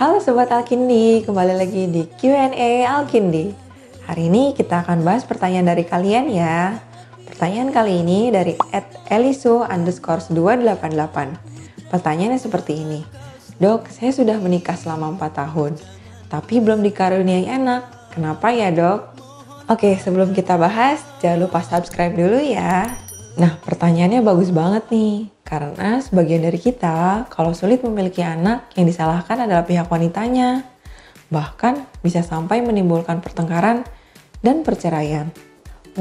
Halo Sobat Alkindi, kembali lagi di Q&A Alkindi. Hari ini kita akan bahas pertanyaan dari kalian ya. Pertanyaan kali ini dari @elisu_288. Pertanyaannya seperti ini. Dok, saya sudah menikah selama 4 tahun, tapi belum dikaruniai anak. Kenapa ya dok? Oke, sebelum kita bahas, jangan lupa subscribe dulu ya. Nah, pertanyaannya bagus banget nih. Karena sebagian dari kita, kalau sulit memiliki anak, yang disalahkan adalah pihak wanitanya. Bahkan bisa sampai menimbulkan pertengkaran dan perceraian.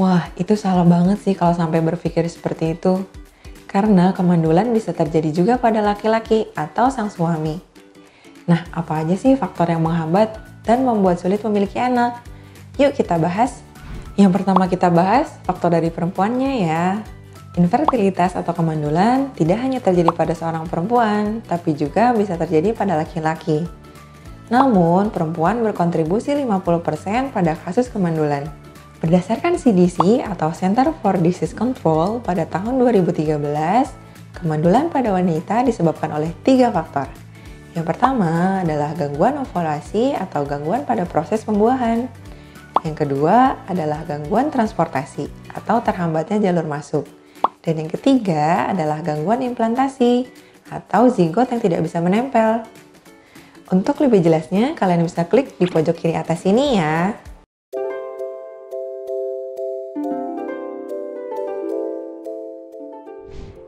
Wah, itu salah banget sih kalau sampai berpikir seperti itu. Karena kemandulan bisa terjadi juga pada laki-laki atau sang suami. Nah, apa aja sih faktor yang menghambat dan membuat sulit memiliki anak? Yuk kita bahas. Yang pertama kita bahas faktor dari perempuannya ya. Infertilitas atau kemandulan tidak hanya terjadi pada seorang perempuan, tapi juga bisa terjadi pada laki-laki. Namun, perempuan berkontribusi 50% pada kasus kemandulan. Berdasarkan CDC atau Center for Disease Control pada tahun 2013, kemandulan pada wanita disebabkan oleh 3 faktor. Yang pertama adalah gangguan ovulasi atau gangguan pada proses pembuahan. Yang kedua adalah gangguan transportasi atau terhambatnya jalur masuk. Dan yang ketiga adalah gangguan implantasi atau zigot yang tidak bisa menempel. Untuk lebih jelasnya, kalian bisa klik di pojok kiri atas ini ya.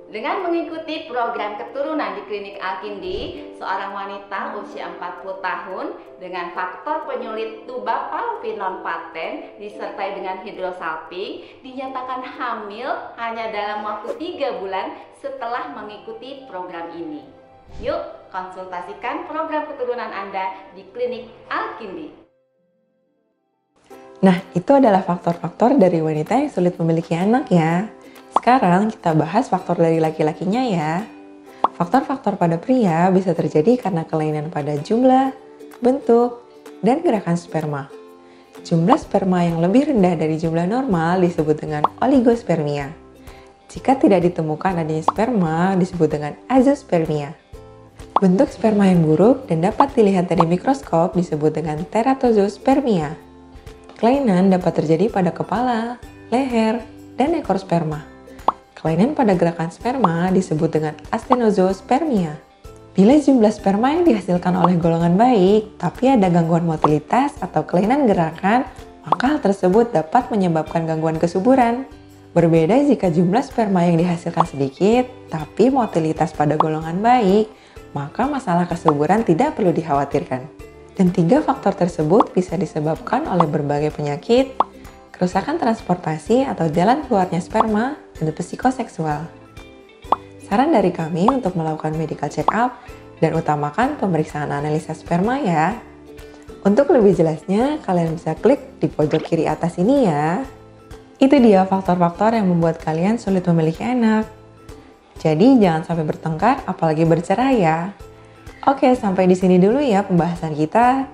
Dengan mengikuti program keturunan di Klinik Alkindi, seorang wanita usia 40 tahun dengan faktor penyulit tubapalpi non paten disertai dengan hidrosalping dinyatakan hamil hanya dalam waktu 3 bulan setelah mengikuti program ini. Yuk konsultasikan program keturunan Anda di Klinik Alkindi. Nah, itu adalah faktor-faktor dari wanita yang sulit memiliki anak ya. Sekarang kita bahas faktor dari laki-lakinya ya. Faktor-faktor pada pria bisa terjadi karena kelainan pada jumlah, bentuk, dan gerakan sperma. Jumlah sperma yang lebih rendah dari jumlah normal disebut dengan oligospermia. Jika tidak ditemukan adanya sperma disebut dengan azospermia. Bentuk sperma yang buruk dan dapat dilihat dari mikroskop disebut dengan teratozospermia. Kelainan dapat terjadi pada kepala, leher, dan ekor sperma. Kelainan pada gerakan sperma disebut dengan astenozospermia. Bila jumlah sperma yang dihasilkan oleh golongan baik, tapi ada gangguan motilitas atau kelainan gerakan, maka hal tersebut dapat menyebabkan gangguan kesuburan. Berbeda jika jumlah sperma yang dihasilkan sedikit, tapi motilitas pada golongan baik, maka masalah kesuburan tidak perlu dikhawatirkan. Dan 3 faktor tersebut bisa disebabkan oleh berbagai penyakit, kerusakan transportasi atau jalan keluarnya sperma, dan psikoseksual. Saran dari kami untuk melakukan medical check up dan utamakan pemeriksaan analisa sperma ya. Untuk lebih jelasnya, kalian bisa klik di pojok kiri atas ini ya. Itu dia faktor-faktor yang membuat kalian sulit memiliki anak. Jadi jangan sampai bertengkar, apalagi bercerai ya. Oke, sampai di sini dulu ya pembahasan kita.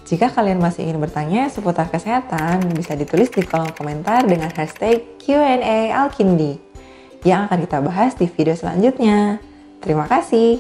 Jika kalian masih ingin bertanya seputar kesehatan, bisa ditulis di kolom komentar dengan hashtag Q&A Alkindi yang akan kita bahas di video selanjutnya. Terima kasih.